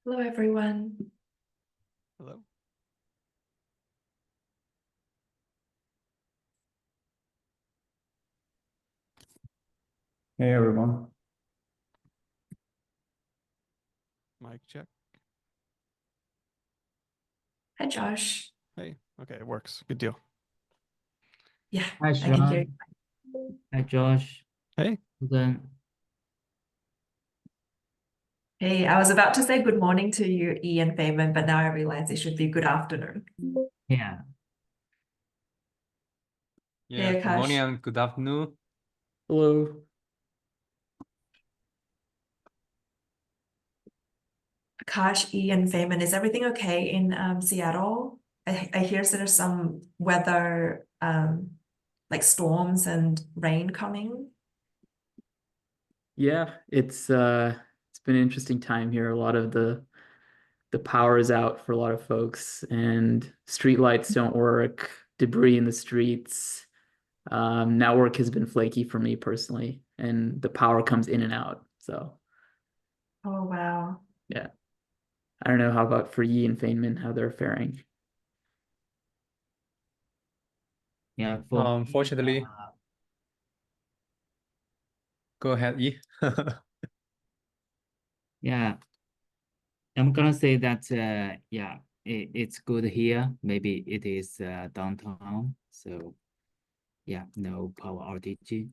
Hello, everyone. Hello. Hey everyone. Mic check. Hi, Josh. Hey, okay, it works. Good deal. Yeah, Hi I can hear Sean. you. Hi Josh. Hey, Then Hey, I was about to say good morning to you, Ian Feynman, but now I realize it should be good afternoon. yeah. Yeah, Hey, good morning Akash. and good afternoon. Hello. Akash, Ian Feynman, is everything okay in Seattle? I hear there's some weather, like storms and rain coming. Yeah, it's been an interesting time here. A lot of the power is out for a lot of folks, and street lights don't work, debris in the streets. Network has been flaky for me personally, and the power comes in and out. So Oh, wow. yeah, I don't know how about for Yi and Feynman, how they're faring. Yeah, for me, Unfortunately, go ahead, Yi. yeah, I'm gonna say that yeah, it's good here. Maybe it is downtown. So yeah, no power outage.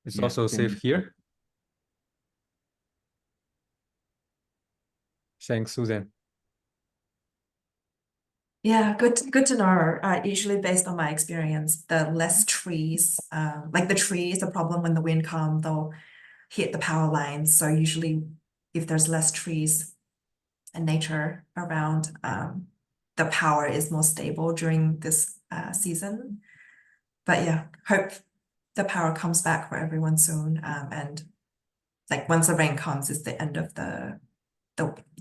It's Yeah, also safe here. Thanks, Susan. Yeah, good to know. Usually based on my experience, the less trees, like the tree is a problem when the wind comes, they'll hit the power lines. So usually if there's less trees and nature around, the power is more stable during this season. But yeah, hope the power comes back for everyone soon. And like once the rain comes, it's the end of the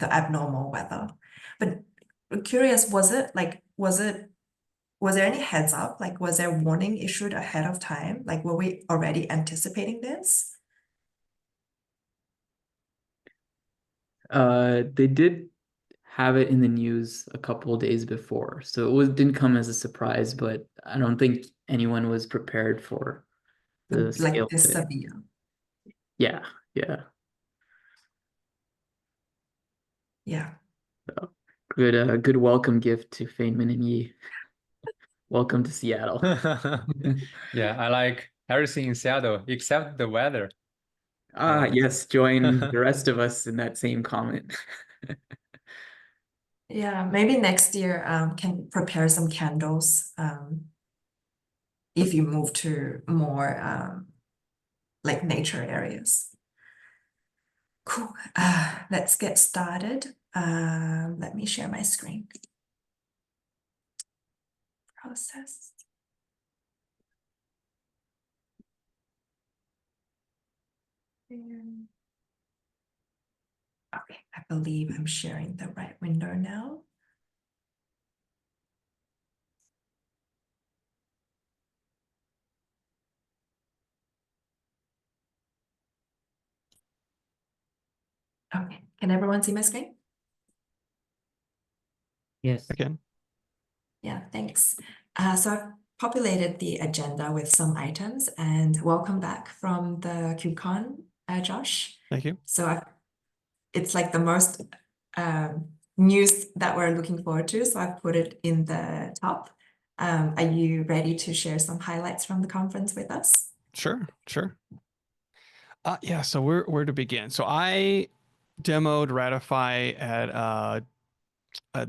abnormal weather. But I'm curious, was there any heads up? Like, was there warning issued ahead of time? Like, were we already anticipating this? They did have it in the news a couple of days before, so didn't come as a surprise, but I don't think anyone was prepared for the Like scale this of it. severe? Yeah, yeah. Yeah. So, good welcome gift to Feynman and Yi. Welcome to Seattle. Yeah, I like everything in Seattle except the weather. Yes, join the rest of us in that same comment. Yeah, maybe next year can prepare some candles if you move to more like nature areas. Cool. Let's get started. Let me share my screen. Process. And- Okay, I believe I'm sharing the right window now. Okay, can everyone see my screen? Yes. again. Yeah, thanks. So I've populated the agenda with some items, and welcome back from the KubeCon, Josh. Thank you. So it's like the most news that we're looking forward to, so I've put it in the top. Are you ready to share some highlights from the conference with us? Sure. Yeah, so where to begin? So I demoed Ratify at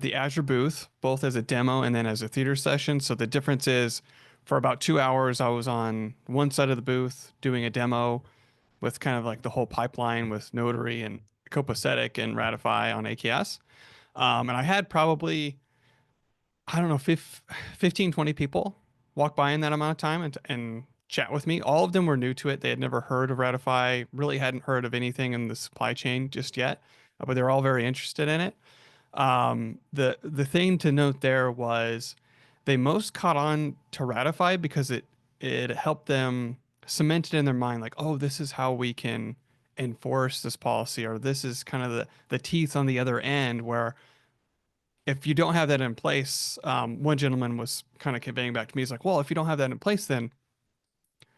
the Azure booth, both as a demo and then as a theater session. So the difference is for about 2 hours, I was on one side of the booth doing a demo with kind of like the whole pipeline with Notary and Copacetic and Ratify on AKS. And I had probably, I don't know, 15, 20 people walk by in that amount of time and chat with me. All of them were new to it. They had never heard of Ratify, really hadn't heard of anything in the supply chain just yet, but they're all very interested in it. The thing to note there was they most caught on to Ratify because it helped them cemented in their mind, like, oh, this is how we can enforce this policy, or this is kind of the teeth on the other end, where if you don't have that in place, one gentleman was kind of conveying back to me, he's like, well, if you don't have that in place, then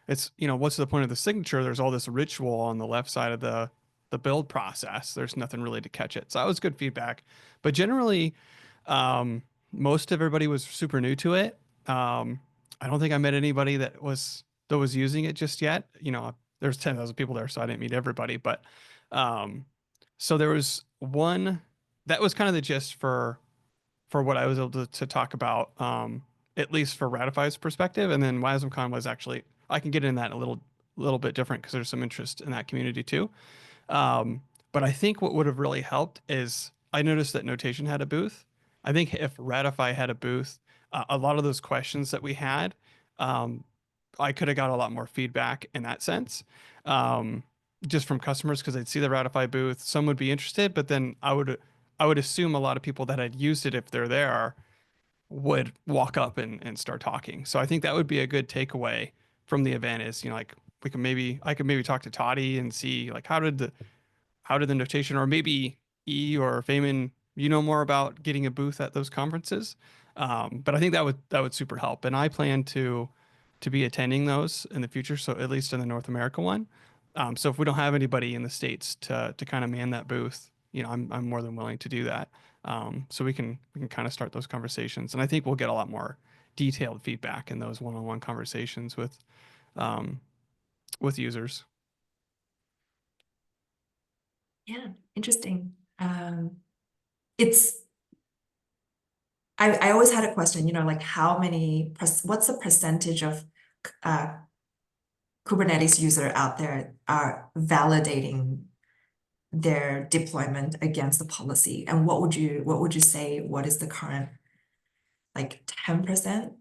it's, what's the point of the signature? There's all this ritual on the left side of the build process. There's nothing really to catch it. So that was good feedback. But generally, um, most of everybody was super new to it. I don't think I met anybody that was using it just yet. There's 10,000 people there, so I didn't meet everybody. But so there was one that was kind of the gist for what I was able to talk about, at least for Ratify's perspective. And then WASMCon was actually, I can get in that a little bit different because there's some interest in that community too. But I think what would have really helped is I noticed that Notation had a booth. I think if Ratify had a booth, a lot of those questions that we had, I could have got a lot more feedback in that sense. Just from customers, because they'd see the Ratify booth, some would be interested, but then I would assume a lot of people that had used it, if they're there, would walk up and start talking. So I think that would be a good takeaway from the event is, like I could maybe talk to Toddy and see like how did the Notation, or maybe E or Feynman, more about getting a booth at those conferences. But I think that would super help. And I plan to be attending those in the future. So at least in the North America one. So if we don't have anybody in the States to kind of man that booth, I'm more than willing to do that. So we can kind of start those conversations. And I think we'll get a lot more detailed feedback in those one-on-one conversations with users. Yeah, interesting. It's I always had a question, like what's the percentage of Kubernetes user out there are validating their deployment against the policy? And what would you say, what is the current, like 10%,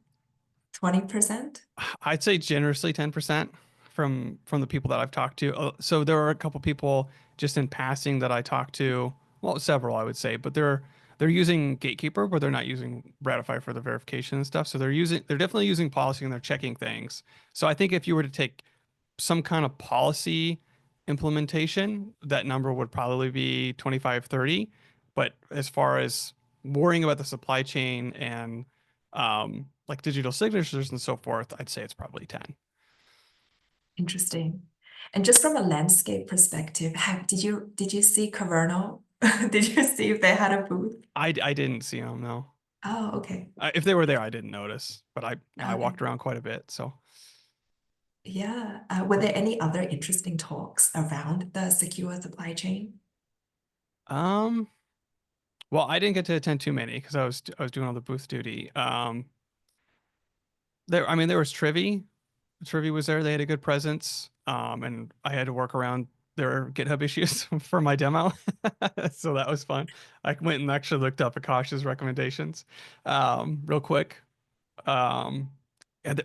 20%? I'd say generously 10% from the people that I've talked to. So there are a couple people just in passing that I talked to, well, several I would say, but they're using Gatekeeper, but they're not using Ratify for the verification and stuff. So they're definitely using policy and they're checking things. So I think if you were to take some kind of policy implementation, that number would probably be 25, 30. But as far as worrying about the supply chain and like digital signatures and so forth, I'd say it's probably 10. Interesting. And just from a landscape perspective, did you see Caverno? Did you see if they had a booth? I didn't see them, no. Oh, okay. If they were there, I didn't notice, but I Okay. walked around quite a bit, so. Yeah. Were there any other interesting talks around the secure supply chain? Well, I didn't get to attend too many because I was doing all the booth duty. There was Trivy. Trivy was there. They had a good presence. And I had to work around their GitHub issues for my demo. So that was fun. I went and actually looked up Akash's recommendations real quick. And there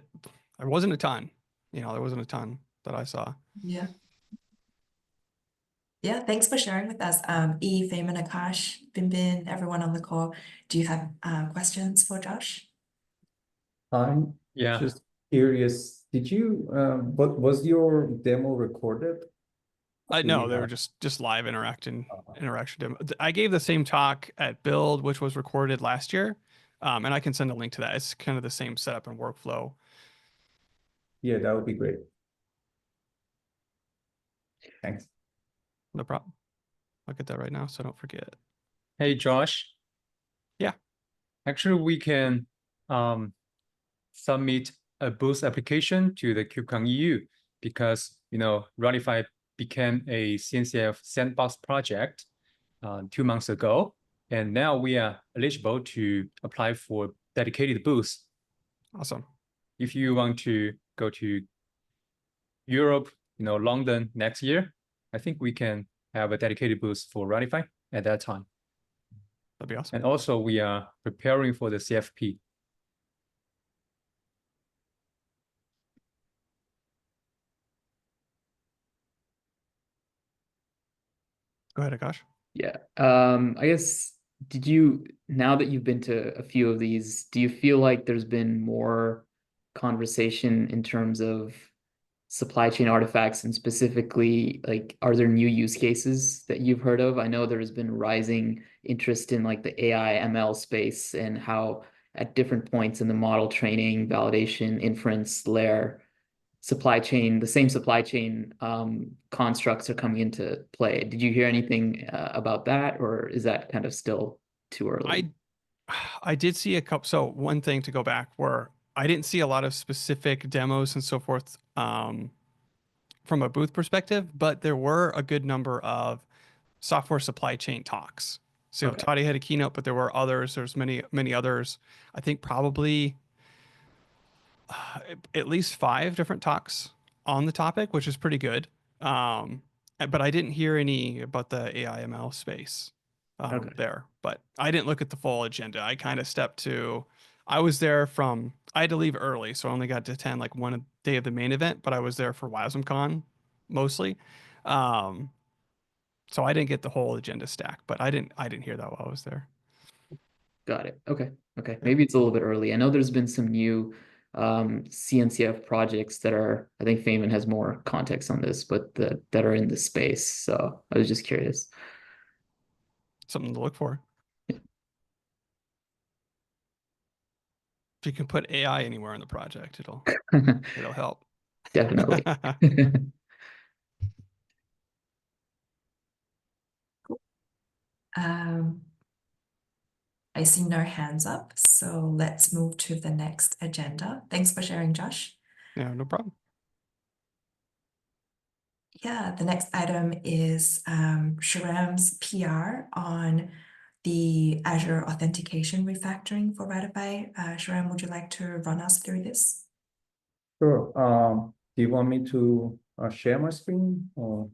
wasn't a ton. There wasn't a ton that I saw. Yeah. Yeah, thanks for sharing with us. E, Feynman, Akash, Bin, everyone on the call. Do you have questions for Josh? I'm Yeah. just curious, what was your demo recorded? No, they were just live interaction demo. I gave the same talk at Build, which was recorded last year. And I can send a link to that. It's kind of the same setup and workflow. Yeah, that would be great. Thanks. No problem. I'll get that right now, so don't forget. Hey, Josh. Yeah. Actually, we can submit a booth application to the KubeCon EU because, Ratify became a CNCF sandbox project 2 months ago. And now we are eligible to apply for dedicated booths. Awesome. If you want to go to Europe, London next year, I think we can have a dedicated booth for Ratify at that time. That'd be awesome. And also we are preparing for the CFP. Go ahead, Akash. Yeah. I guess, now that you've been to a few of these, do you feel like there's been more conversation in terms of supply chain artifacts, and specifically, like, are there new use cases that you've heard of? I know there's been rising interest in like the AI ML space and how at different points in the model training, validation, inference layer, the same supply chain constructs are coming into play. Did you hear anything about that, or is that kind of still too early? I did see a couple. So one thing to go back where I didn't see a lot of specific demos and so forth from a booth perspective, but there were a good number of software supply chain talks. So Okay. Toddy had a keynote, but there were others. There's many others. I think probably at least 5 different talks on the topic, which is pretty good. But I didn't hear any about the AI ML space Okay. there. But I didn't look at the full agenda. I kind of stepped to. I was there I had to leave early, so I only got to attend like one day of the main event. But I was there for WASMCon mostly. So I didn't get the whole agenda stack, but I didn't hear that while I was there. Got it. Okay. Yeah. Maybe it's a little bit early. I know there's been some new CNCF projects that are, I think Feynman has more context on this, but that are in the space. So I was just curious. Something to look for. If you can put AI anywhere in the project, it'll help. Definitely. I see no hands up, so let's move to the next agenda. Thanks for sharing, Josh. Yeah, no problem. Yeah, the next item is Shram's PR on the Azure authentication refactoring for Ratify. Shram, would you like to run us through this? Sure. Do you want me to share my screen or?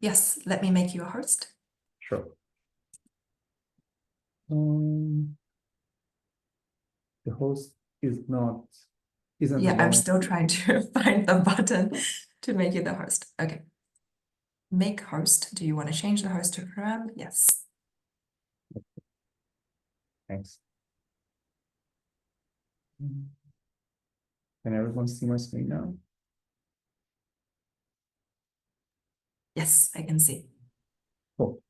Yes, let me make you a host. Sure. The host isn't Yeah, I'm allowing. still trying to find the button to make you the host. Okay. Make host. Do you want to change the host to Shram? Yes. Thanks. Can everyone see my screen now? Yes, I can see. Cool.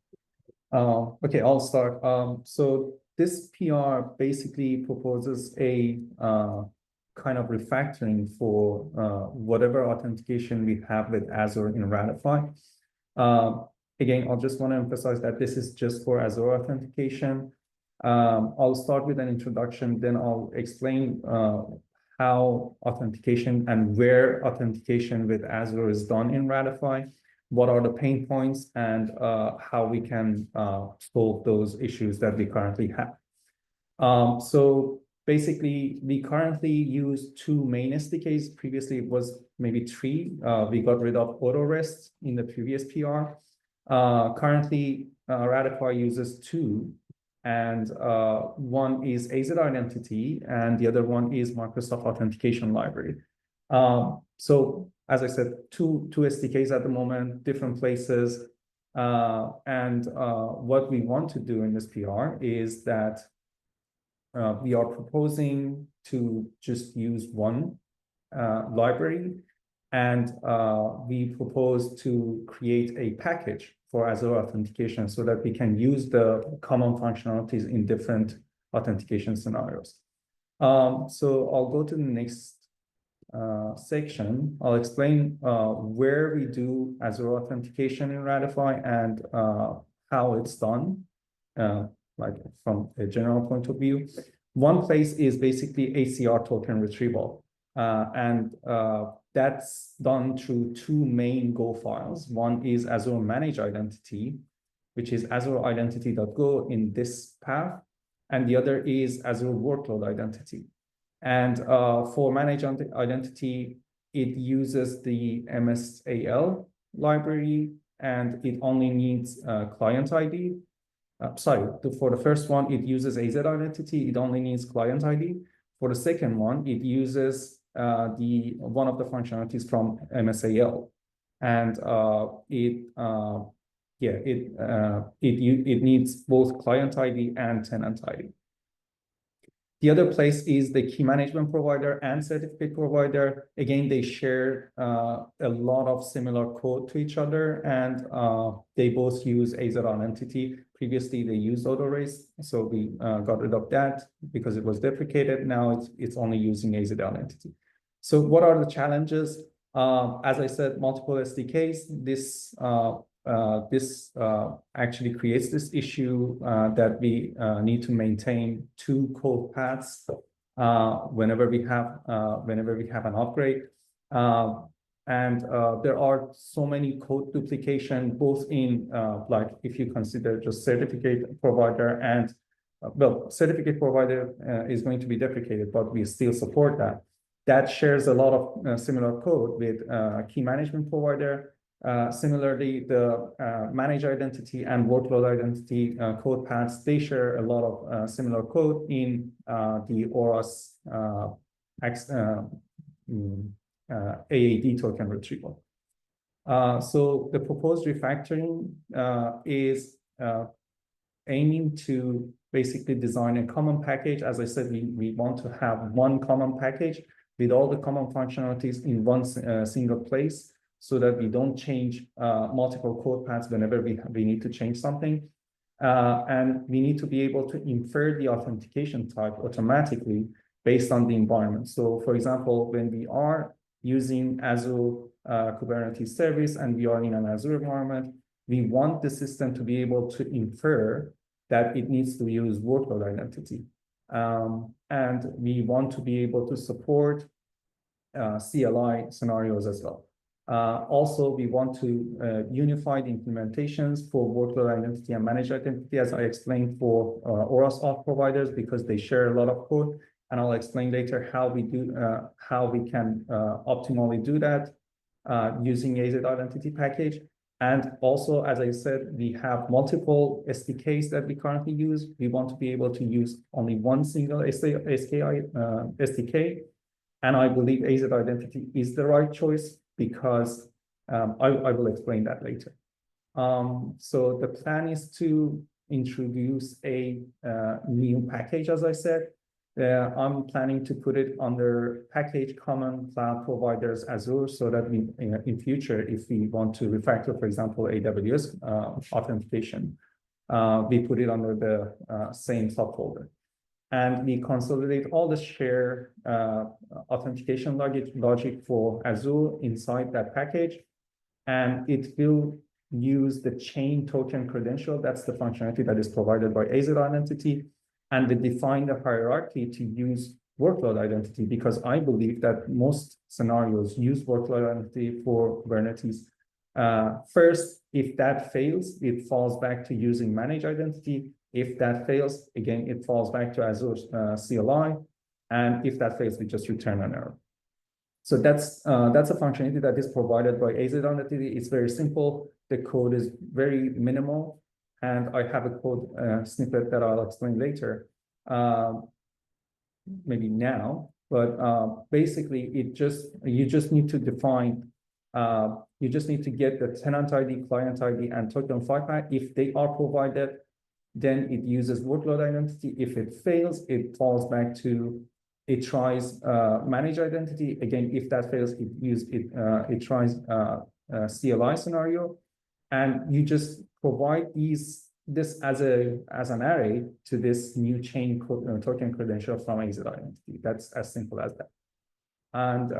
Okay, I'll start. So this PR basically proposes a kind of refactoring for whatever authentication we have with Azure in Ratify. Again, I'll just want to emphasize that this is just for Azure authentication. I'll start with an introduction, then I'll explain how authentication and where authentication with Azure is done in Ratify, what are the pain points, and how we can solve those issues that we currently have. So basically, we currently use 2 main SDKs. Previously, it was maybe 3. We got rid of AutoRest in the previous PR. Currently, Ratify uses 2, and one is AZ Identity, and the other one is Microsoft Authentication Library. So as I said, two SDKs at the moment, different places. And what we want to do in this PR is that we are proposing to just use one library, and we propose to create a package for Azure authentication so that we can use the common functionalities in different authentication scenarios. So I'll go to the next section. I'll explain where we do Azure authentication in Ratify and how it's done, like from a general point of view. One place is basically ACR token retrieval, and that's done through 2 main Go files. One is Azure Manage Identity, which is azureidentity.go in this path, and the other is Azure Workload Identity. And for Manage Identity, it uses the MSAL library, and it only needs client ID. For the first one, it uses AZ Identity. It only needs client ID. For the second one, it uses one of the functionalities from MSAL, and it needs both client ID and tenant ID. The other place is the key management provider and certificate provider. Again, they share a lot of similar code to each other, and they both use AZ Identity. Previously, they used AutoRace, so we got rid of that because it was deprecated. Now it's only using AZ Identity. So what are the challenges? As I said, multiple SDKs. This actually creates this issue that we need to maintain 2 code paths whenever we have an upgrade. And there are so many code duplication, both in like if you consider just certificate provider and well, certificate provider is going to be deprecated, but we still support that. That shares a lot of similar code with key management provider. Similarly, the manage identity and workload identity code paths, they share a lot of similar code in the ORAS AAD token retrieval. So the proposed refactoring is aiming to basically design a common package. As I said, we want to have one common package with all the common functionalities in one single place, so that we don't change multiple code paths whenever we need to change something. And we need to be able to infer the authentication type automatically based on the environment. So for example, when we are using Azure Kubernetes service and we are in an Azure environment, we want the system to be able to infer that it needs to use workload identity. And we want to be able to support CLI scenarios as well. Also, we want to unify the implementations for workload identity and managed identity, as I explained for ORAS auth providers, because they share a lot of code. And I'll explain later how we can optimally do that using AZ Identity package. And also, as I said, we have multiple SDKs that we currently use. We want to be able to use only one single SDK. And I believe AZ Identity is the right choice because I will explain that later. So the plan is to introduce a new package, as I said. I'm planning to put it under package common cloud providers Azure, so that we, in future, if we want to refactor, for example, AWS authentication, we put it under the same subfolder. And we consolidate all the share authentication logic for Azure inside that package. And it will use the chain token credential. That's the functionality that is provided by AZ Identity. And we define the hierarchy to use workload identity, because I believe that most scenarios use workload identity for Kubernetes. First, if that fails, it falls back to using managed identity. If that fails, again, it falls back to Azure CLI. And if that fails, we just return an error. So that's a functionality that is provided by AZ Identity. It's very simple. The code is very minimal. And I have a code snippet that I'll explain later, maybe now. But basically, you just need to define, you just need to get the tenant ID, client ID, and token file path. If they are provided, then it uses workload identity. If it fails, it falls back to, it tries manage identity. Again, if that fails, it tries CLI scenario. And you just provide this as an array to this new chain token credential from AZ Identity. That's as simple as that. And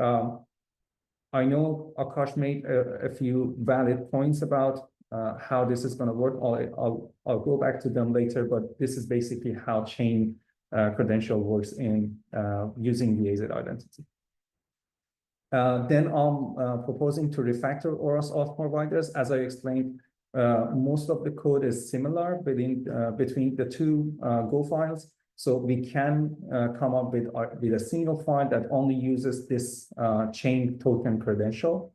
I know Akash made a few valid points about how this is going to work. I'll go back to them later, but this is basically how chain credential works in using the AZ Identity. Then I'm proposing to refactor ORAS auth providers. As I explained, most of the code is similar between the two Go files. So we can come up with a single file that only uses this chain token credential.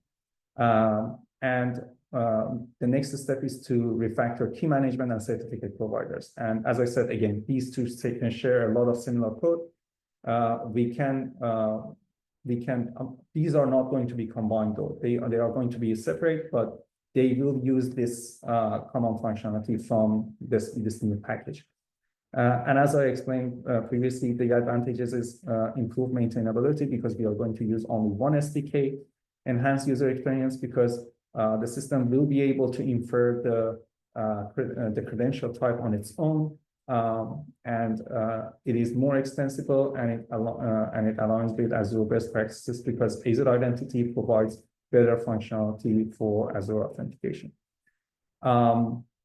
And the next step is to refactor key management and certificate providers. And as I said, again, these two can share a lot of similar code. These are not going to be combined though. They are going to be separate, but they will use this common functionality from this new package. And as I explained previously, the advantages is improved maintainability because we are going to use only one SDK, enhanced user experience because the system will be able to infer the credential type on its own, and it is more extensible, and it aligns with Azure best practices because Azure Identity provides better functionality for Azure authentication.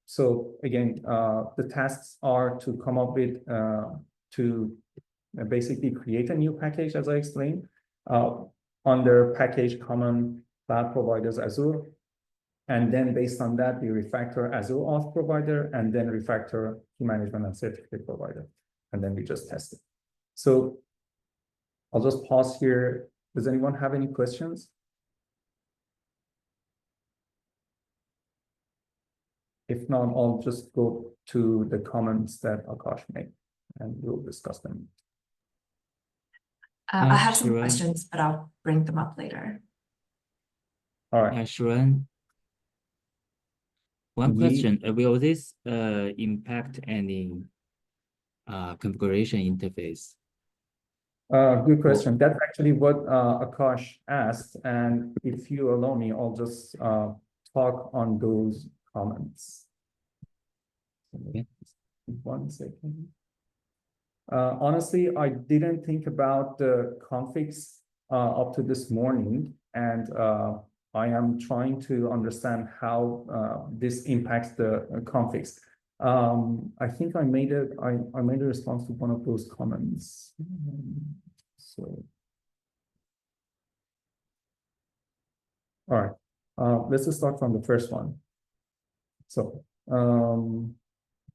So again, the tasks are to come up with, to basically create a new package, as I explained, under package common cloud providers Azure. And then based on that, we refactor Azure Auth provider and then refactor key management and certificate provider. And then we just test it. So I'll just pause here. Does anyone have any questions? If not, I'll just go to the comments that Akash made and we'll discuss them. I have some Sure. questions, but I'll bring them up later. All right. Sharon, one We- question, will this impact any configuration interface? Good question. That's actually what Akash asked. And if you allow me, I'll just talk on those comments. Okay. 1 second. Honestly, I didn't think about the configs up to this morning, and I am trying to understand how this impacts the configs. I think I made a response to one of those comments. So, all right, let's just start from the first one. So,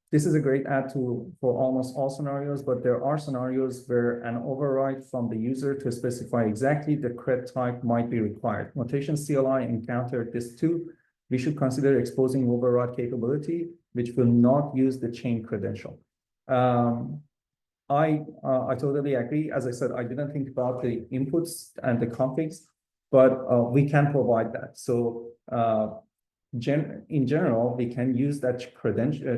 this is a great add tool for almost all scenarios, but there are scenarios where an override from the user to specify exactly the cred type might be required. Notation CLI encountered this too. We should consider exposing override capability, which will not use the chain credential. I totally agree. As I said, I didn't think about the inputs and the configs, but we can provide that. So in general, we can use that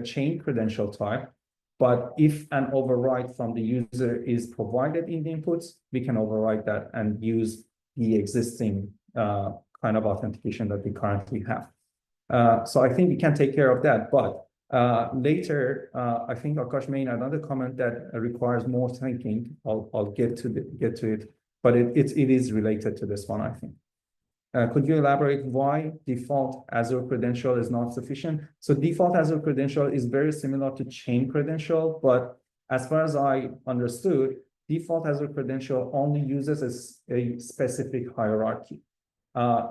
chain credential type, but if an override from the user is provided in the inputs, we can override that and use the existing kind of authentication that we currently have. So I think we can take care of that, but later, I think Akash made another comment that requires more thinking. I'll get to it, but it is related to this one, I think. Could you elaborate why default Azure credential is not sufficient? So default Azure credential is very similar to chain credential, but as far as I understood, default Azure credential only uses a specific hierarchy.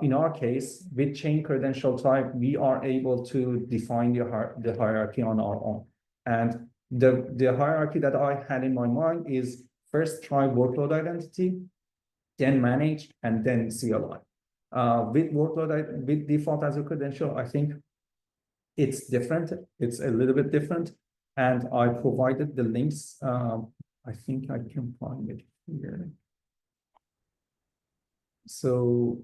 In our case, with chain credential type, we are able to define the hierarchy on our own. And the hierarchy that I had in my mind is first try workload identity, then manage, and then CLI. With default Azure credential, I think it's different. It's a little bit different. And I provided the links. I think I can find it here. So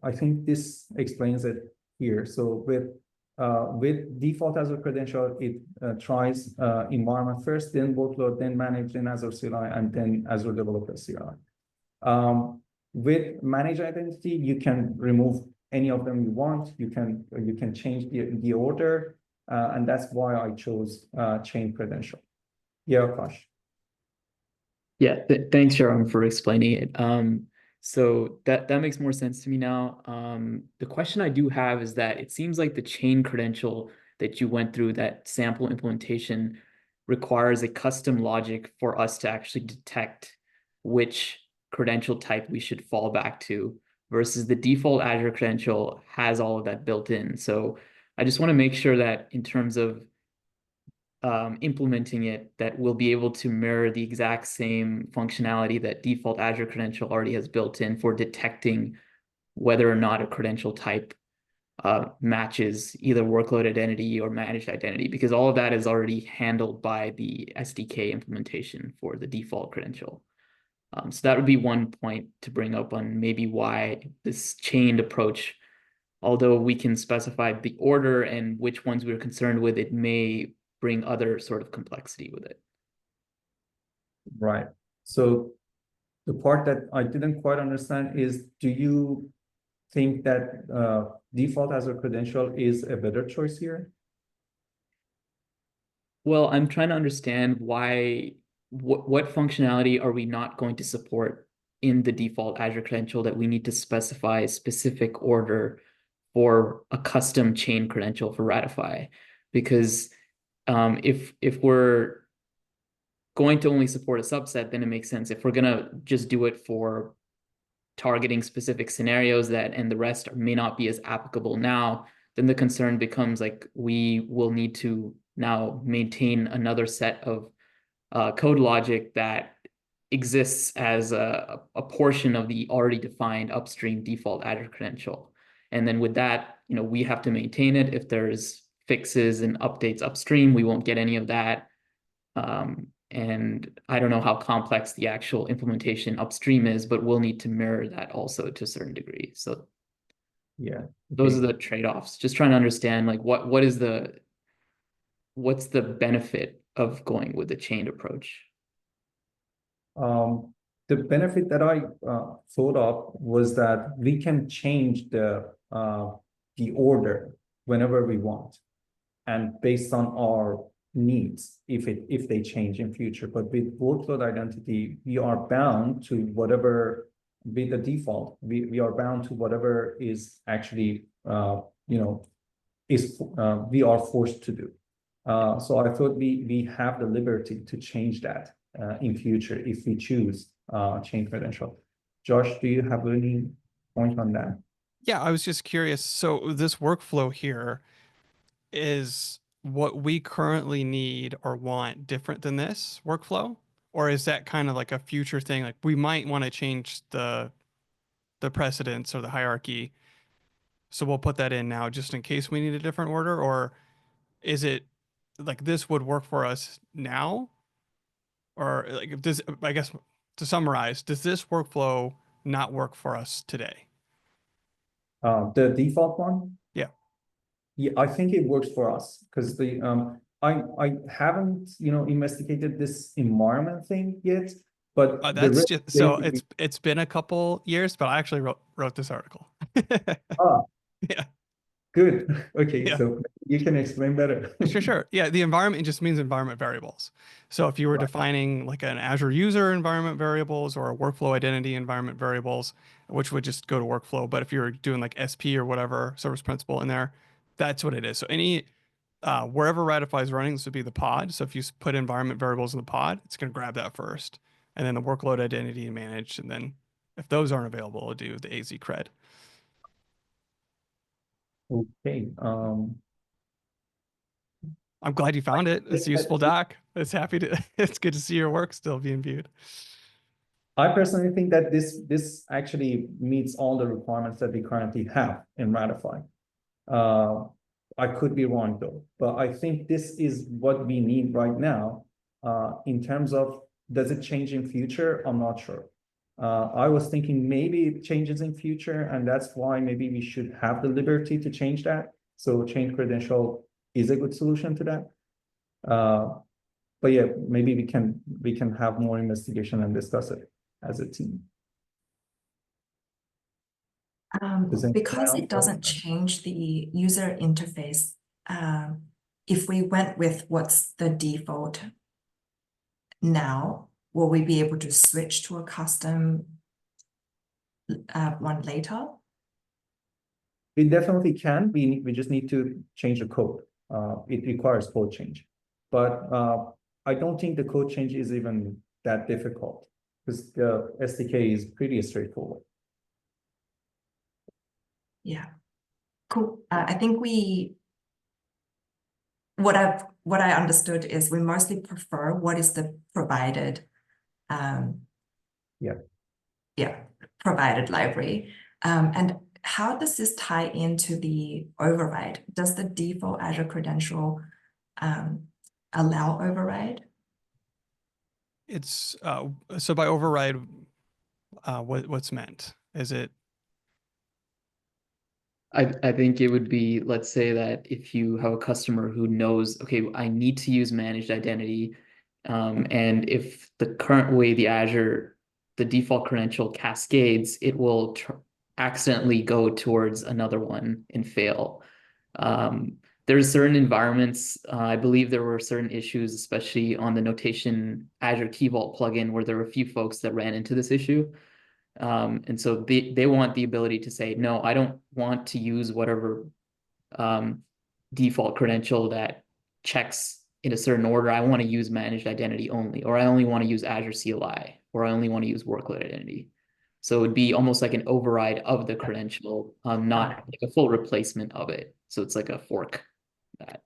I think this explains it here. So with default Azure credential, it tries environment first, then workload, then manage, then Azure CLI, and then Azure Developer CLI. With manage identity, you can remove any of them you want. You can change the order, and that's why I chose chain credential. Yeah, Akash. Yeah, thanks, Sharon, for explaining it. So that makes more sense to me now. The question I do have is that it seems like the chain credential that you went through, that sample implementation, requires a custom logic for us to actually detect which credential type we should fall back to, versus the default Azure credential has all of that built in. So I just want to make sure that in terms of implementing it, that we'll be able to mirror the exact same functionality that default Azure credential already has built in for detecting whether or not a credential type matches either workload identity or managed identity, because all of that is already handled by the SDK implementation for the default credential. So that would be one point to bring up on maybe why this chained approach, although we can specify the order and which ones we're concerned with, it may bring other sort of complexity with it. Right. So the part that I didn't quite understand is, do you think that default as a credential is a better choice here? Well, I'm trying to understand why, what functionality are we not going to support in the default Azure credential that we need to specify a specific order for a custom chain credential for Ratify? Because if we're going to only support a subset, then it makes sense. If we're gonna just do it for targeting specific scenarios that and the rest may not be as applicable now, then the concern becomes like we will need to now maintain another set of code logic that exists as a portion of the already defined upstream default Azure credential. And then with that, we have to maintain it. If there's fixes and updates upstream, we won't get any of that. And I don't know how complex the actual implementation upstream is, but we'll need to mirror that also to a certain degree. So Yeah. those are Okay. the trade-offs. Just trying to understand like what's the benefit of going with the chained approach? The benefit that I thought of was that we can change the order whenever we want, and based on our needs, if they change in future. But with workload identity, we are bound to whatever be the default. We are bound to whatever is actually we are forced to do. So I thought we have the liberty to change that in future if we choose chain credential. Josh, do you have any point on that? Yeah, I was just curious. So this workflow here, is what we currently need or want different than this workflow? Or is that kind of like a future thing? Like we might want to change the precedence or the hierarchy. So we'll put that in now just in case we need a different order, or is it like this would work for us now? Or like if this, I guess to summarize, does this workflow not work for us today? The default one? Yeah. Yeah, I think it works for us because I haven't investigated this environment thing yet, but the That's risk just so basically- it's been a couple years, but I actually wrote this article. ah Yeah. good. Okay, Yeah. so you can explain better. Sure. Yeah, the environment just means environment variables. So if you were Right. defining like an Azure user environment variables or a workflow identity environment variables, which would just go to workflow, but if you're doing like SP or whatever service principal in there, that's what it is. So any wherever Ratify is running, this would be the pod. So if you put environment variables in the pod, it's going to grab that first, and then the workload identity and manage, and then if those aren't available, it'll do the AZ cred. Okay. I'm glad you found it. It's a useful doc. It's happy to. It's good to see your work still being viewed. I personally think that this actually meets all the requirements that we currently have in Ratify. I could be wrong though, but I think this is what we need right now. In terms of, does it change in future? I'm not sure. I was thinking maybe it changes in future, and that's why maybe we should have the liberty to change that. So chain credential is a good solution to that. But yeah, maybe we can have more investigation and discuss it as a team. Does anyone Because else it doesn't change the user interface, if we went with what's the default now, will we be able to switch to a custom one later? We definitely can. We just need to change the code. It requires code change, but I don't think the code change is even that difficult because the SDK is pretty straightforward. Yeah, cool. I think what I understood is we mostly prefer what is the provided provided library. And how does this tie into the override? Does the default Azure credential allow override? It's so by override, what's meant? Is it I think it would be, let's say that if you have a customer who knows, okay, I need to use managed identity, and if the current way the default credential cascades, it will accidentally go towards another one and fail. There's certain environments, I believe there were certain issues, especially on the notation Azure Key Vault plugin, where there were a few folks that ran into this issue. And so they want the ability to say, no, I don't want to use whatever default credential that checks in a certain order. I want to use managed identity only, or I only want to use Azure CLI, or I only want to use workload identity. So it would be almost like an override of the credential, not like a full replacement of it. So it's like a fork. Got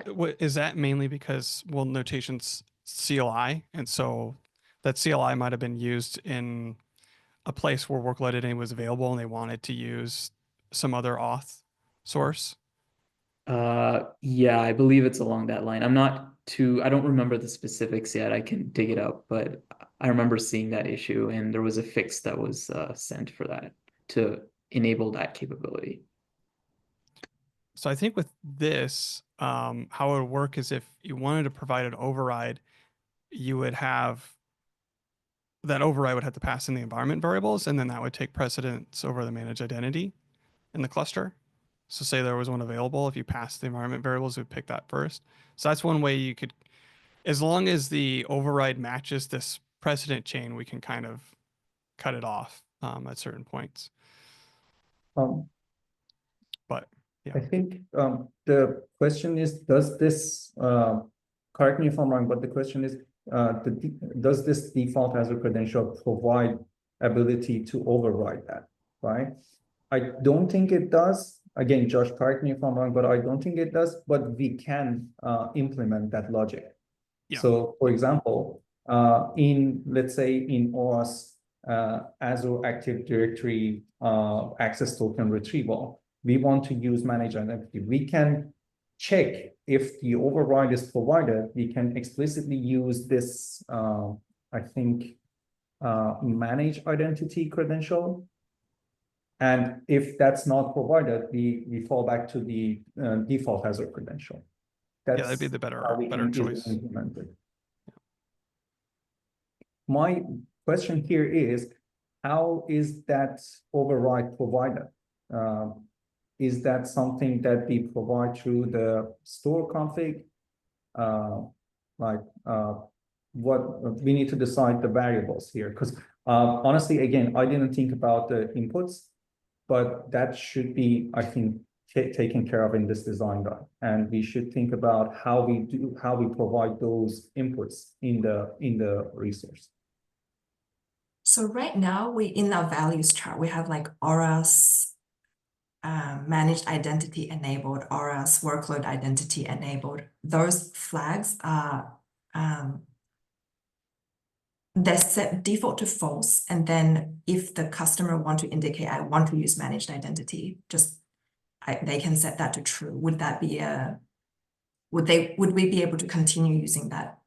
it. What is that mainly because, well, notation's CLI, and so that CLI might have been used in a place where workload identity was available and they wanted to use some other auth source? Yeah, I believe it's along that line. I don't remember the specifics yet. I can dig it up, but I remember seeing that issue and there was a fix that was sent for that to enable that capability. So I think with this, how it would work is if you wanted to provide an override, you would have that override would have to pass in the environment variables, and then that would take precedence over the managed identity in the cluster. So say there was one available, if you pass the environment variables, it would pick that first. So that's one way you could, as long as the override matches this precedent chain, we can kind of cut it off at certain points. But yeah. I think the question is, does this, correct me if I'm wrong, but the question is, does this default Azure credential provide ability to override that, right? I don't think it does. Again, Josh, correct me if I'm wrong, but I don't think it does, but we can implement that logic. Yeah. So for example, let's say in OAuth, Azure Active Directory access token retrieval, we want to use managed identity. We can check if the override is provided. We can explicitly use this, I think, managed identity credential. And if that's not provided, we fall back to the default Azure credential. Yeah, that'd be the better choice. My question here is, how is that override provided? Is that something that we provide through the store config? What we need to decide the variables here, because honestly, again, I didn't think about the inputs, but that should be, I think, taken care of in this design guide, and we should think about how we provide those inputs in the resource. So right now, in our values chart, we have like OAuth managed identity enabled, OAuth workload identity enabled. Those flags are they're set default to false, and then if the customer want to indicate I want to use managed identity, they can set that to true. Would that be would we be able to continue using that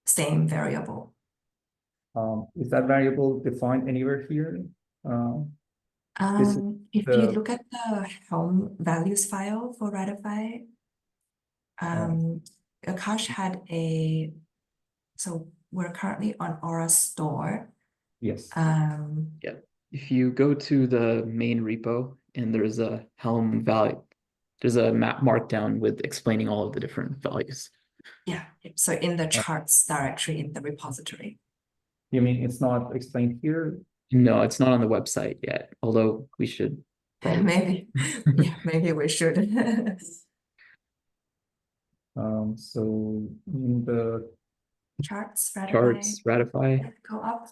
same variable? Is that variable defined anywhere here? If you look at the Helm values file for Ratify, Akash had so we're currently on Aura Store. Yes. Yeah. If you go to the main repo and there's a Helm value, there's a map markdown with explaining all of the different values. Yeah. So in the charts directory in the repository. You mean it's not explained here? No, it's not on the website yet, although we should probably. Maybe. Yeah, maybe we should. So in the charts, Ratify. Go up.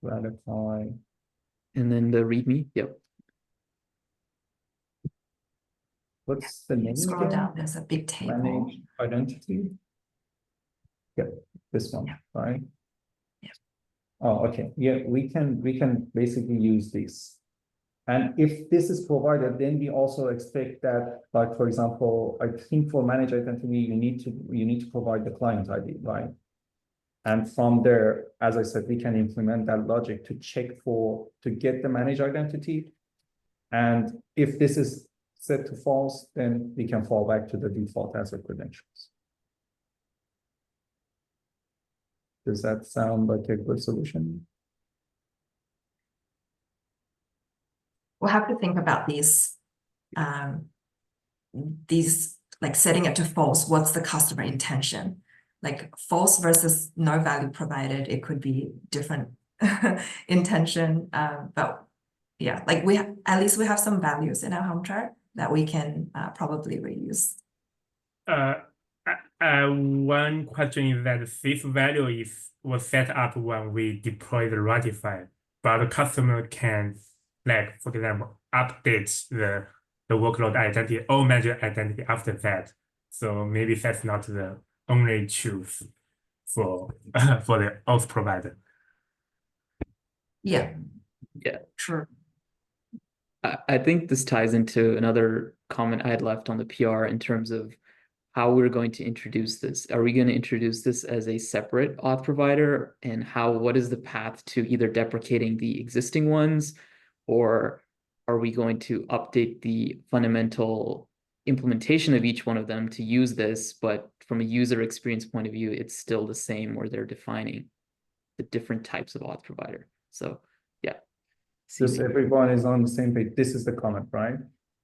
Ratify. And then the README. Yep. What's the name Scroll again? down, there's a big table. Managed identity. Yep, this one, Yeah. right? Yeah. Oh, okay. Yeah, we can basically use this. And if this is provided, then we also expect that, like, for example, I think for managed identity, you need to provide the client ID, right? And from there, as I said, we can implement that logic to check to get the managed identity. And if this is set to false, then we can fall back to the default Azure credentials. Does that sound like a good solution? We'll have to think about these like setting it to false. What's the customer intention? Like false versus no value provided, it could be different intention. But yeah, like at least we have some values in our home chart that we can probably reuse. One question is that this value was set up when we deploy the Ratify, but the customer can, like, for example, update the workload identity or manager identity after that. So maybe that's not the only truth for for the auth provider. Yeah. Yeah. True. I think this ties into another comment I had left on the PR in terms of how we're going to introduce this. Are we going to introduce this as a separate auth provider, and what is the path to either deprecating the existing ones, or are we going to update the fundamental implementation of each one of them to use this, but from a user experience point of view, it's still the same where they're defining the different types of auth provider. So yeah. Just everyone is on the same page. This is the comment, right?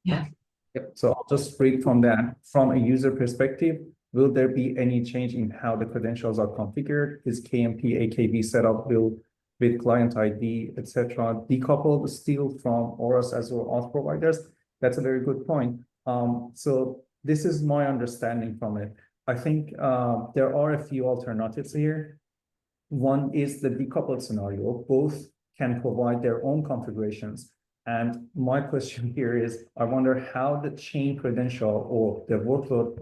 Yeah. Yep. So I'll just read from that. From a user perspective, will there be any change in how the credentials are configured? Is KMP AKB setup with client ID, etc., decoupled still from ORAS as well auth providers? That's a very good point. So this is my understanding from it. I think there are a few alternatives here. One is the decoupled scenario. Both can provide their own configurations. And my question here is, I wonder how the chain credential or the workload,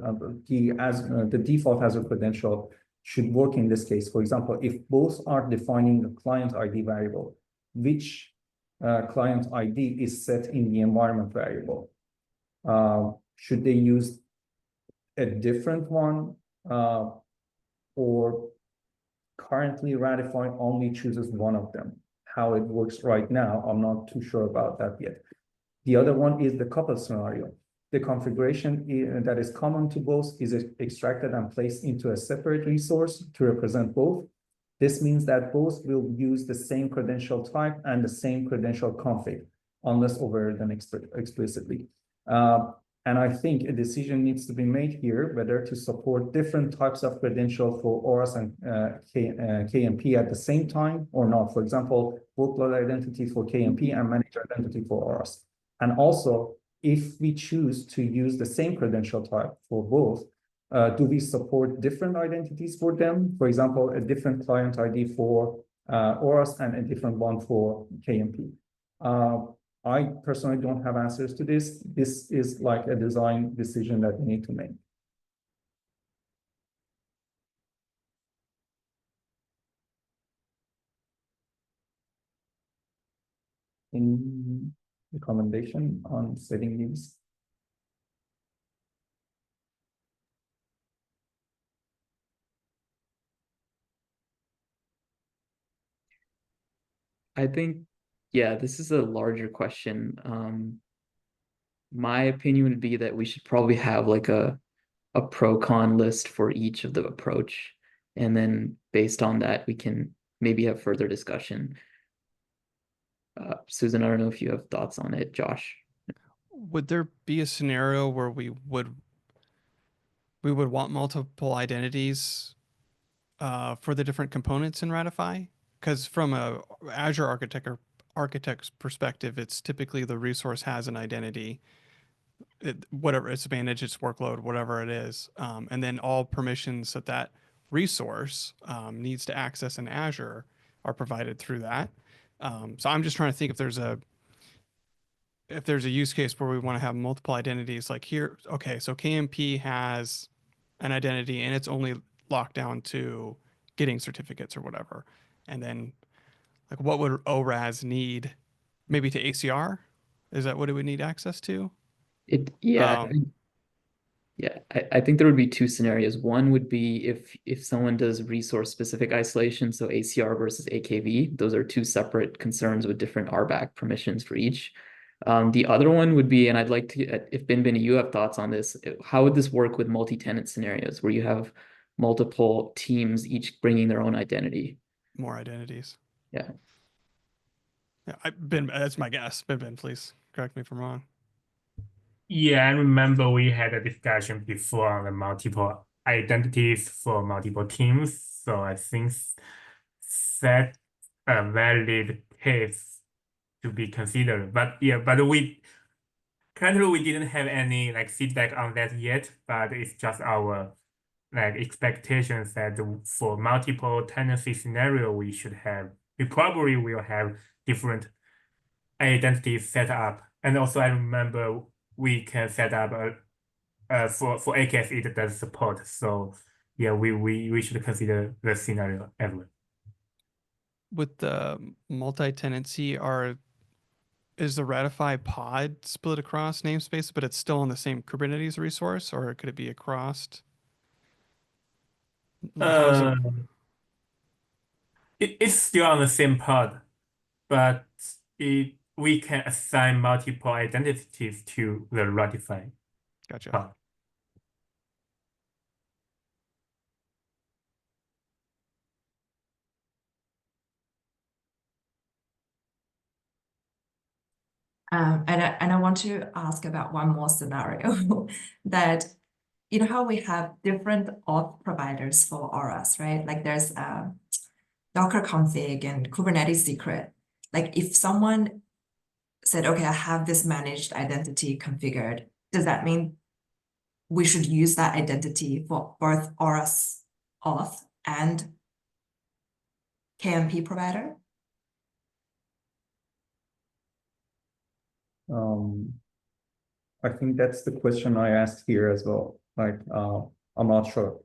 the default Azure credential should work in this case. For example, if both are defining the client ID variable, which client ID is set in the environment variable? Should they use a different one, or currently Ratify only chooses one of them? How it works right now, I'm not too sure about that yet. The other one is the coupled scenario. The configuration that is common to both is extracted and placed into a separate resource to represent both. This means that both will use the same credential type and the same credential config, unless overridden explicitly. And I think a decision needs to be made here whether to support different types of credential for ORAS and KMP at the same time or not. For example, workload identity for KMP and manager identity for ORAS. And also, if we choose to use the same credential type for both, do we support different identities for them? For example, a different client ID for ORAS and a different one for KMP. I personally don't have answers to this. This is like a design decision that we need to make. Any recommendation on setting these? I think, yeah, this is a larger question. My opinion would be that we should probably have like a pro-con list for each of the approach. And then based on that, we can maybe have further discussion. Susan, I don't know if you have thoughts on it, Josh. Would there be a scenario where we would want multiple identities for the different components in Ratify? Because from a Azure architect's perspective, it's typically the resource has an identity, whatever it's managed, its workload, whatever it is, and then all permissions that resource needs to access in Azure are provided through that. So I'm just trying to think if there's a use case where we want to have multiple identities, like here. Okay, so KMP has an identity and it's only locked down to getting certificates or whatever. And then like what would ORAS need? Maybe to ACR? Is that what it would need access to? Yeah, I think there would be two scenarios. One would be if someone does resource specific isolation, so ACR versus AKV, those are two separate concerns with different RBAC permissions for each. The other one would be, and I'd like to, if Bin, you have thoughts on this, how would this work with multi-tenant scenarios where you have multiple teams each bringing their own identity? More identities. Yeah. Yeah, that's my guess. Ben, please correct me if I'm wrong. Yeah, I remember we had a discussion before on the multiple identities for multiple teams. So I think that a valid case to be considered. But yeah, but we currently we didn't have any like feedback on that yet. But it's just our like expectations that for multiple tenancy scenario we probably will have different identities set up. And also I remember we can set up for AKS it does support. So yeah, we should consider the scenario as well. With the multi-tenancy, is the Ratify pod split across namespace, but it's still on the same Kubernetes resource, or could it be across? How's it? It's still on the same pod, but we can assign multiple identities to the Ratify Gotcha. pod. And I want to ask about one more scenario that, you know how we have different auth providers for Auras, right? Like there's Docker config and Kubernetes secret. Like if someone said, okay, I have this managed identity configured, does that mean we should use that identity for both Auras auth and KMP provider? I think that's the question I asked here as well. Like, I'm not sure.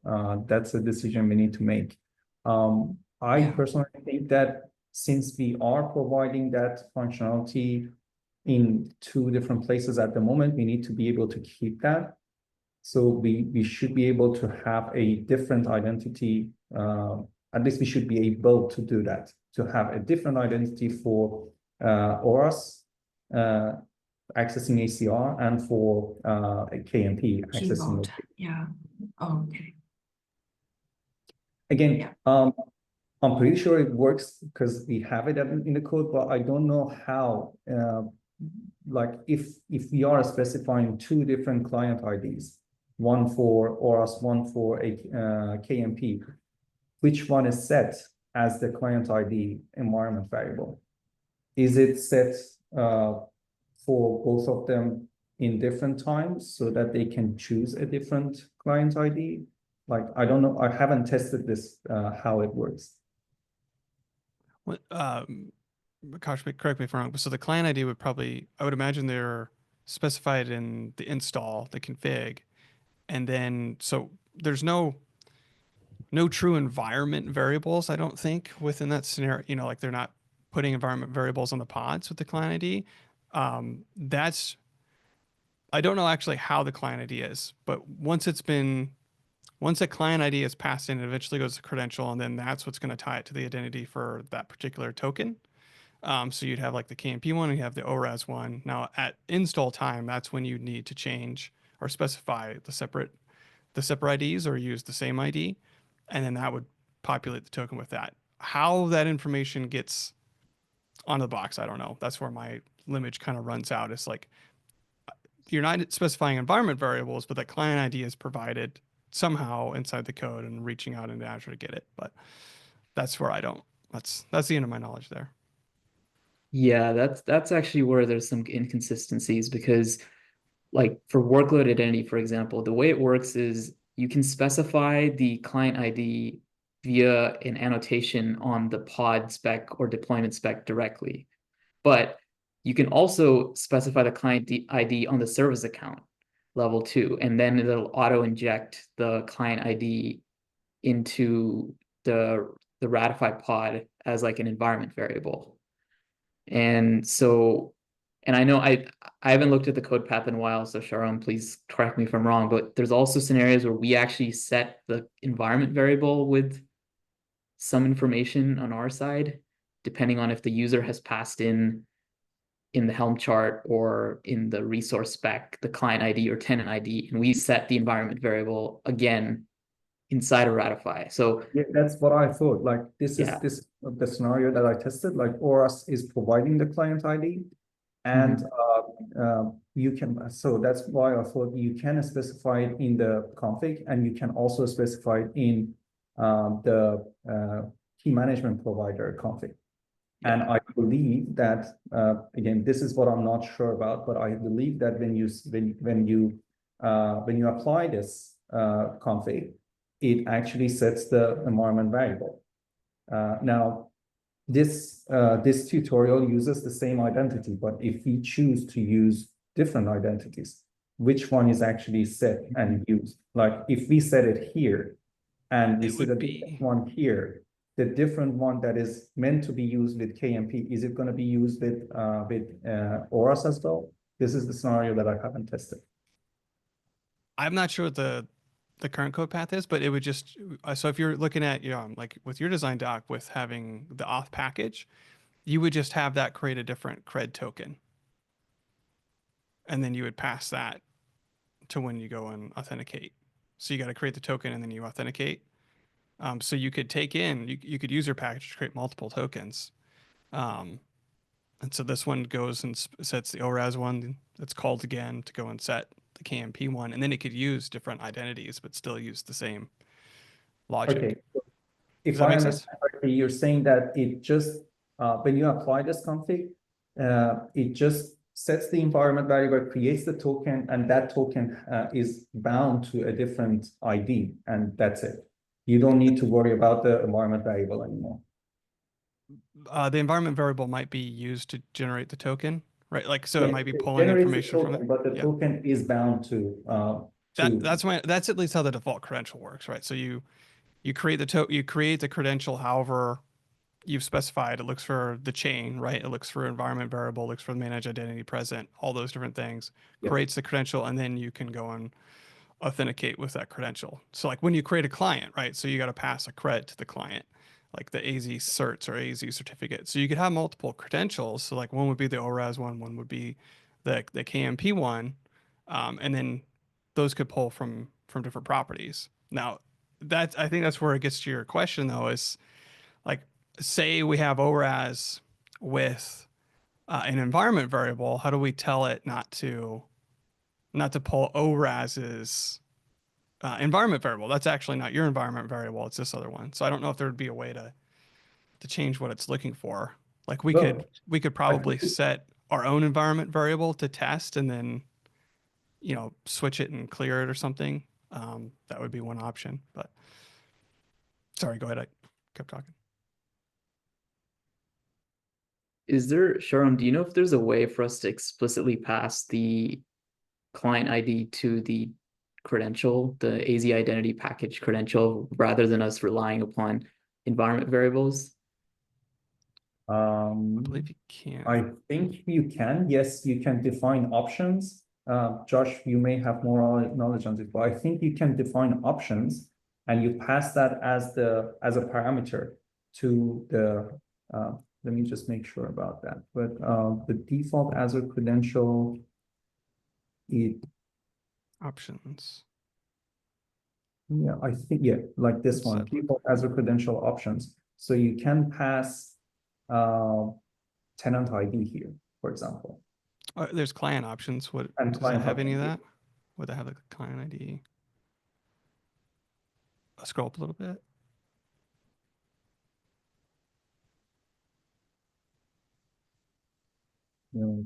That's a decision we need to make. I Yeah. personally think that since we are providing that functionality in two different places at the moment, we need to be able to keep that. So we should be able to have a different identity. At least we should be able to do that, to have a different identity for Auras, accessing ACR, and for KMP Key accessing. vault. Yeah. Oh, okay. Again, Yeah. I'm pretty sure it works because we have it in the code, but I don't know how. Like if we are specifying two different client IDs, one for Auras, one for a KMP, which one is set as the client ID environment variable? Is it set for both of them in different times so that they can choose a different client ID? Like, I don't know, I haven't tested this, how it works. What, Akash, correct me if I'm wrong, but so the client ID would probably, I would imagine they're specified in the install, the config, and then, so there's no true environment variables, I don't think, within that scenario. You know, like they're not putting environment variables on the pods with the client ID. I don't know actually how the client ID is, but once a client ID is passed in, it eventually goes to credential, and then that's what's going to tie it to the identity for that particular token. So you'd have like the KMP one, and you have the ORAS one. Now at install time, that's when you need to change or specify the separate IDs or use the same ID, and then that would populate the token with that. How that information gets onto the box, I don't know. That's where my limage kind of runs out. It's like you're not specifying environment variables, but that client ID is provided somehow inside the code and reaching out into Azure to get it. But that's where I don't. That's the end of my knowledge there. Yeah, that's actually where there's some inconsistencies because like for workload identity, for example, the way it works is you can specify the client ID via an annotation on the pod spec or deployment spec directly. But you can also specify the client ID on the service account level too, and then it'll auto inject the client ID into the Ratify pod as like an environment variable. And so, and I know I haven't looked at the code path in a while, so Sharon, please correct me if I'm wrong, but there's also scenarios where we actually set the environment variable with some information on our side, depending on if the user has passed in in the Helm chart or in the resource spec, the client ID or tenant ID, and we set the environment variable again inside of Ratify. So Yeah, that's what I thought. Like this Yeah. is the scenario that I tested. Like ORAS is providing the client ID, and you can. So that's why I thought you can specify it in the config, and you can also specify it in the key management provider config. And I believe that again, this is what I'm not sure about, but I believe that when you apply this config, it actually sets the environment variable. Now, this tutorial uses the same identity, but if we choose to use different identities, which one is actually set and used? Like if we set it here, and we It see would the be- different one here, the different one that is meant to be used with KMP, is it going to be used with ORAS as well? This is the scenario that I haven't tested. I'm not sure what the current code path is, but it would just so if you're looking at like with your design doc with having the auth package, you would just have that create a different cred token, and then you would pass that to when you go and authenticate. So you got to create the token and then you authenticate. So you could take in you could use your package to create multiple tokens. And so this one goes and sets the ORAS one that's called again to go and set the KMP one, and then it could use different identities but still use the same logic. Okay. If Does that I make understand sense? correctly, you're saying that it just when you apply this config, it just sets the environment variable, creates the token, and that token is bound to a different ID, and that's it. You don't need to worry about the environment variable anymore. The environment variable might be used to generate the token, right? Like so, Yeah, it might be it pulling generates the information from token, it. but the Yeah. token is bound to That's at least how the default credential works, right? So you create the credential however you've specified. It looks for the chain, right? It looks for environment variable, looks for the managed identity present, all those different things, Yep. creates the credential, and then you can go and authenticate with that credential. So like when you create a client, right? So you got to pass a cred to the client, like the AZ certs or AZ certificate. So you could have multiple credentials. So like one would be the ORAS one would be the KMP one, and then those could pull from different properties. Now, I think that's where it gets to your question though, is like say we have ORAS with an environment variable. How do we tell it not to pull ORAS's environment variable? That's actually not your environment variable. It's this other one. So I don't know if there would be a way to change what it's looking for. Like we could probably set our own environment variable to test and then, switch it and clear it or something. That would be one option, but sorry, go ahead. I kept talking. is there, Sharon, do you know if there's a way for us to explicitly pass the client ID to the credential, the AZ identity package credential, rather than us relying upon environment variables? I believe you can. I think you can. Yes, you can define options. Josh, you may have more knowledge on this, but I think you can define options and you pass that as a parameter to the let me just make sure about that. But the default Azure credential, Options. yeah, I think, yeah, like this What's one, that? default Azure credential options. So you can pass tenant ID here, for example. There's client options. What And does it client have any of option. that? Would it have the client ID? I'll scroll up a little bit. No,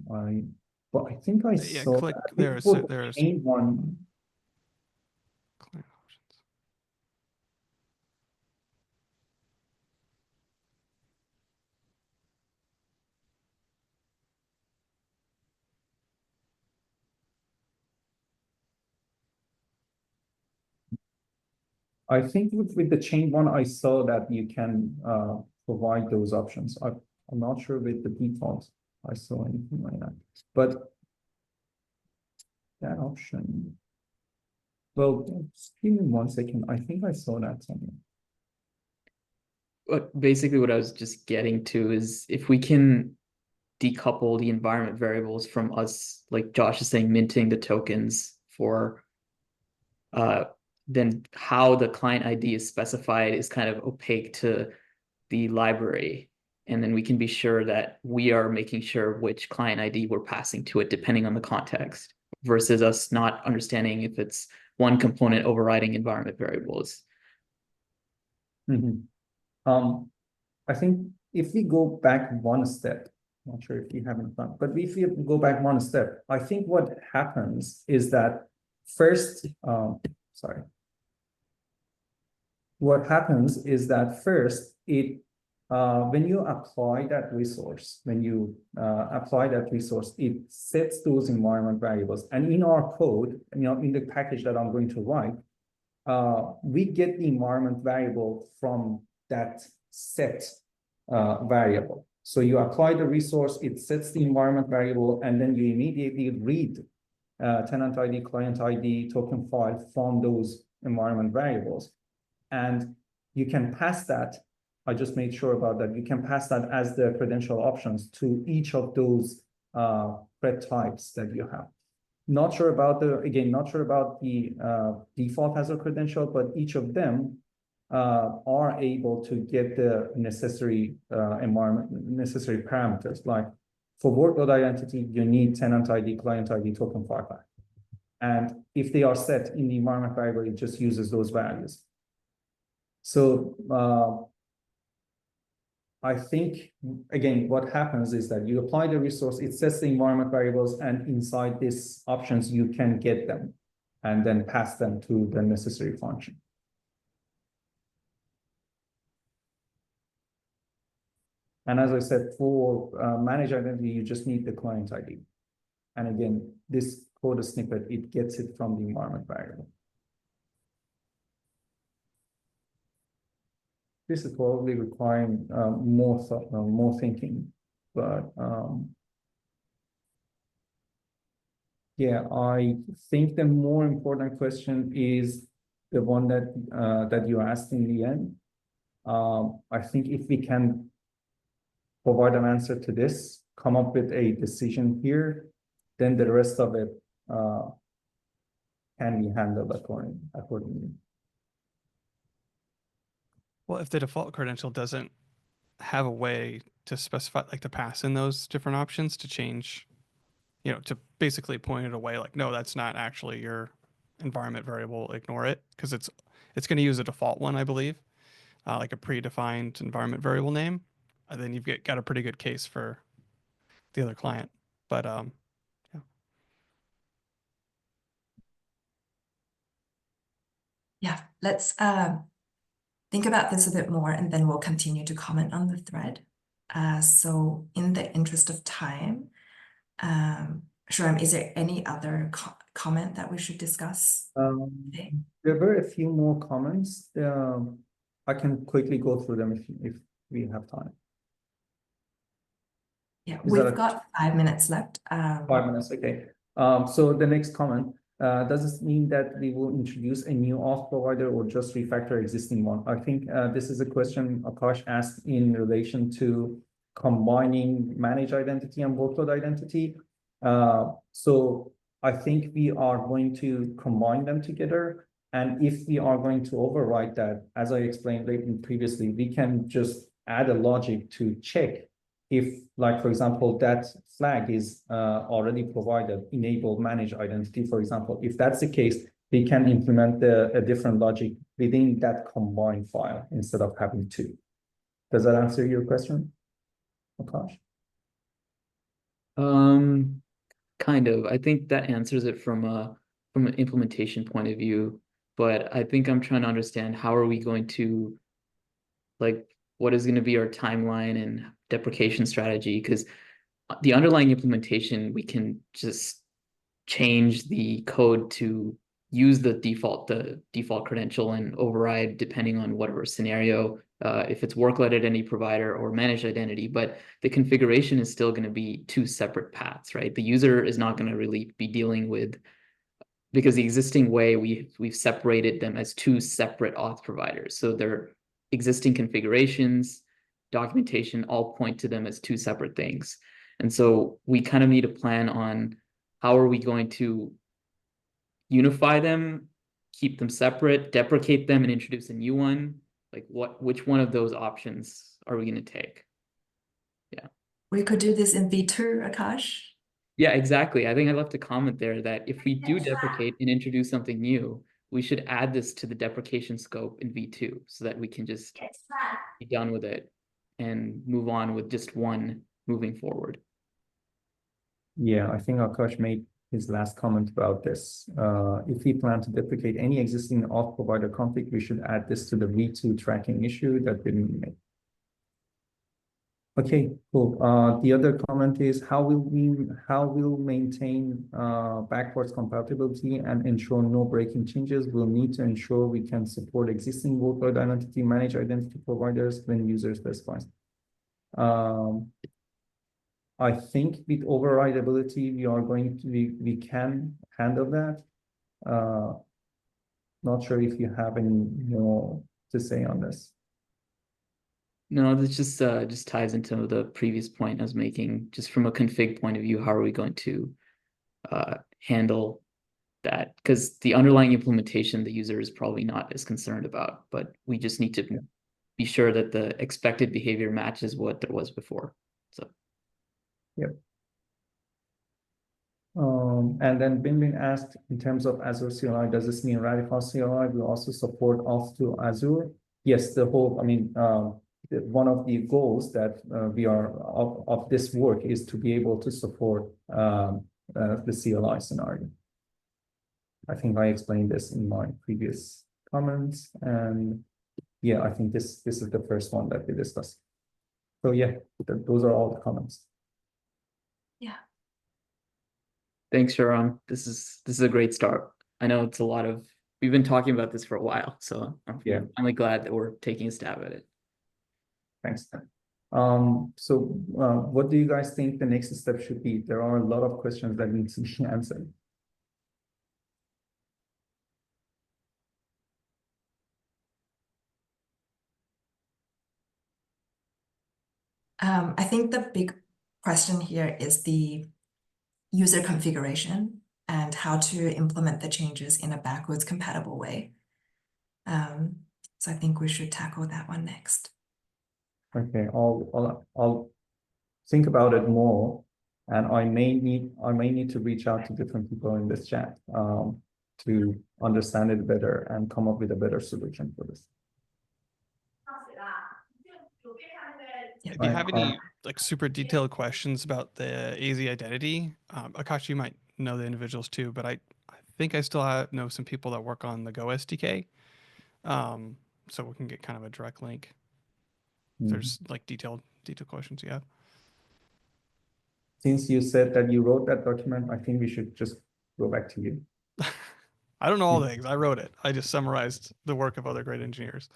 but I think I Yeah, saw click that. I think there's for the there's chain one. client options. I think with the chain one, I saw that you can provide those options. I'm not sure with the default I saw anything like that, but that option. Well, just give me 1 second. I think I saw that somewhere. But basically what I was just getting to is if we can decouple the environment variables from us, like Josh is saying, minting the tokens for then how the client ID is specified is kind of opaque to the library. And then we can be sure that we are making sure which client ID we're passing to it, depending on the context, versus us not understanding if it's one component overriding environment variables. I think if we go back one step, not sure if you have in front, but if we go back one step, I think what happens is that first, what happens is that first, when you apply that resource, it sets those environment variables. And in our code, in the package that I'm going to write, we get the environment variable from that set variable. So you apply the resource, it sets the environment variable, and then you immediately read tenant ID, client ID, token file from those environment variables. And you can pass that. I just made sure about that. You can pass that as the credential options to each of those thread types that you have. Not sure about the default as a credential, but each of them are able to get the necessary necessary parameters. Like for workload identity, you need tenant ID, client ID, token file. And if they are set in the environment variable, it just uses those values. So I think, again, what happens is that you apply the resource, it sets the environment variables, and inside these options, you can get them and then pass them to the necessary function. And as I said, for manage identity, you just need the client ID. And again, this code snippet, it gets it from the environment variable. This is probably requiring more thought, more thinking, but yeah, I think the more important question is the one that that you asked in the end. I think if we can provide an answer to this, come up with a decision here, then the rest of it can be handled accordingly. Well, if the default credential doesn't have a way to specify, like to pass in those different options to change, to basically point it away, like, no, that's not actually your environment variable, ignore it, because it's going to use a default one, I believe, like a predefined environment variable name. And then you've got a pretty good case for the other client. But yeah. Yeah, let's think about this a bit more, and then we'll continue to comment on the thread. So in the interest of time, Shram, is there any other comment that we should discuss today? There were a few more comments. I can quickly go through them if we have time. Yeah, Is we've that got 5 minutes left. 5 minutes, okay. So the next comment, does this mean that we will introduce a new auth provider or just refactor existing one? I think this is a question Akash asked in relation to combining managed identity and workload identity. So I think we are going to combine them together. And if we are going to override that, as I explained previously, we can just add a logic to check if, like, for example, that flag is already provided, enable manage identity, for example. If that's the case, we can implement a different logic within that combined file instead of having two. Does that answer your question, Akash? Kind of. I think that answers it from an implementation point of view, but I think I'm trying to understand how are we going to, like, what is going to be our timeline and deprecation strategy? Because the underlying implementation, we can just change the code to use the default credential and override depending on whatever scenario, if it's workload identity provider or managed identity, but the configuration is still going to be two separate paths, right? The user is not going to really be dealing with, because the existing way we've separated them as two separate auth providers. So their existing configurations, documentation all point to them as two separate things. And so we kind of need a plan on how are we going to unify them, keep them separate, deprecate them, and introduce a new one. Like which one of those options are we going to take? We could do this in V2, Akash. Yeah, exactly. I think I left a comment there that if we do deprecate and introduce something new, we should add this to the deprecation scope in V2 so that we can just be done with it and move on with just one moving forward. Yeah, I think Akash made his last comment about this. If we plan to deprecate any existing off-provider conflict, we should add this to the V2 tracking issue that didn't make. Okay, cool. The other comment is how will maintain backwards compatibility and ensure no breaking changes? We'll need to ensure we can support existing workload identity managed identity providers when user specifies. I think with override ability, we can handle that. Not sure if you have any more to say on this. No, this just ties into the previous point I was making. Just from a config point of view, how are we going to handle that? Because the underlying implementation, the user is probably not as concerned about, but we just need to be sure that the expected behavior matches what there was before. So. Yep. And then Binbin asked, in terms of Azure CLI, does this mean Ratify CLI will also support auth to Azure? Yes, one of the goals that we are of this work is to be able to support the CLI scenario. I think I explained this in my previous comments, and yeah, I think this is the first one that we discussed. So yeah, those are all the comments. Yeah. Thanks, Sharon. This is a great start. I know it's a lot of, we've been talking about this for a while, so I'm finally glad that we're taking a stab at it. Thanks. What do you guys think the next step should be? There are a lot of questions that need to be answered. I think the big question here is the user configuration and how to implement the changes in a backwards compatible way. So I think we should tackle that one next. Okay, I'll think about it more, and I may need to reach out to different people in this chat to understand it better and come up with a better solution for this. If you have any like super detailed questions about the AZ identity, Akash, you might know the individuals too, but I think I still know some people that work on the Go SDK. So we can get kind of a direct link. If there's like detailed questions you have. Since you said that you wrote that document, I think we should just go back to you. I don't know all the things. I wrote it. I just summarized the work of other great engineers.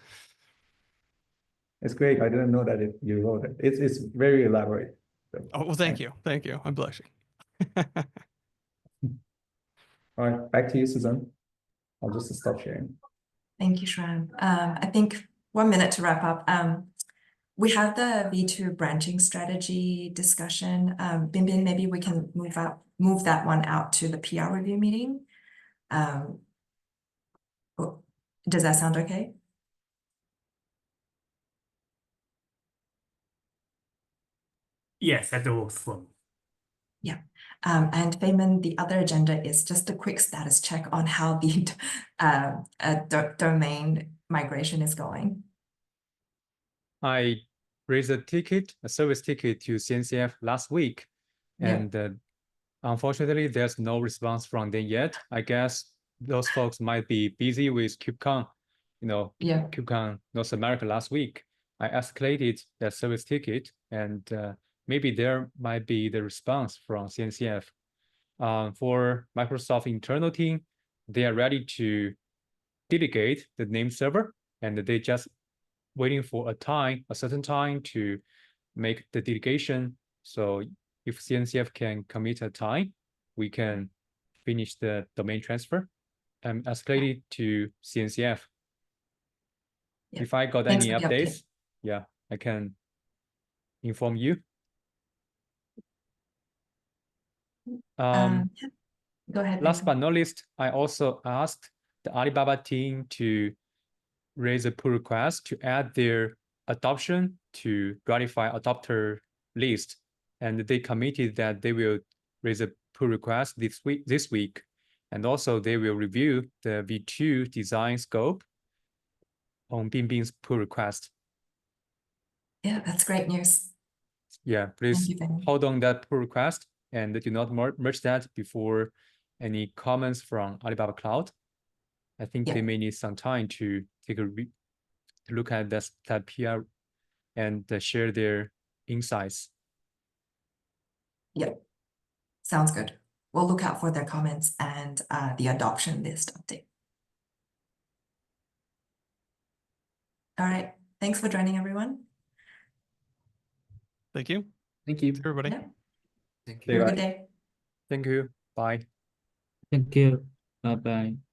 It's great. I didn't know that you wrote it. It's very elaborate. So, Oh, well, thank you. Thank you. I'm blushing. All right, back to you, Susan. I'll just stop sharing. Thank you, Shran. I think 1 minute to wrap up. We have the V2 branching strategy discussion. Binbin, maybe we can move that one out to the PR review meeting. Does that sound okay? Yes, that works for me. Yeah. And Feynman, the other agenda is just a quick status check on how the domain migration is going. I raised a service ticket to CNCF last week, and unfortunately, there's no response from them yet. I guess those folks might be busy with KubeCon, KubeCon North America last week. I escalated that service ticket, and maybe there might be the response from CNCF. For Microsoft internal team, they are ready to delegate the name server, and they just waiting for a certain time to make the delegation. So if CNCF can commit a time, we can finish the domain transfer and escalate it to CNCF. Yeah. If I got Thanks any for the updates, update. yeah, I can inform you. Yeah. Go ahead. Last Nathan. but not least, I also asked the Alibaba team to raise a pull request to add their adoption to Ratify adopter list. And they committed that they will raise a pull request this week. And also they will review the V2 design scope on Bingbing's pull request. Yeah, that's great news. Yeah, please you, Vinny. hold on that pull request and do not merge that before any comments from Alibaba Cloud. I think Yeah. they may need some time to take a to look at that PR and share their insights. Yep. Sounds good. We'll look out for their comments and the adoption list update. All right. Thanks for joining, everyone. Thank you. Thank you. Everybody. Yeah. Thank Have a good day. Thank you. Bye. Thank you. Bye bye.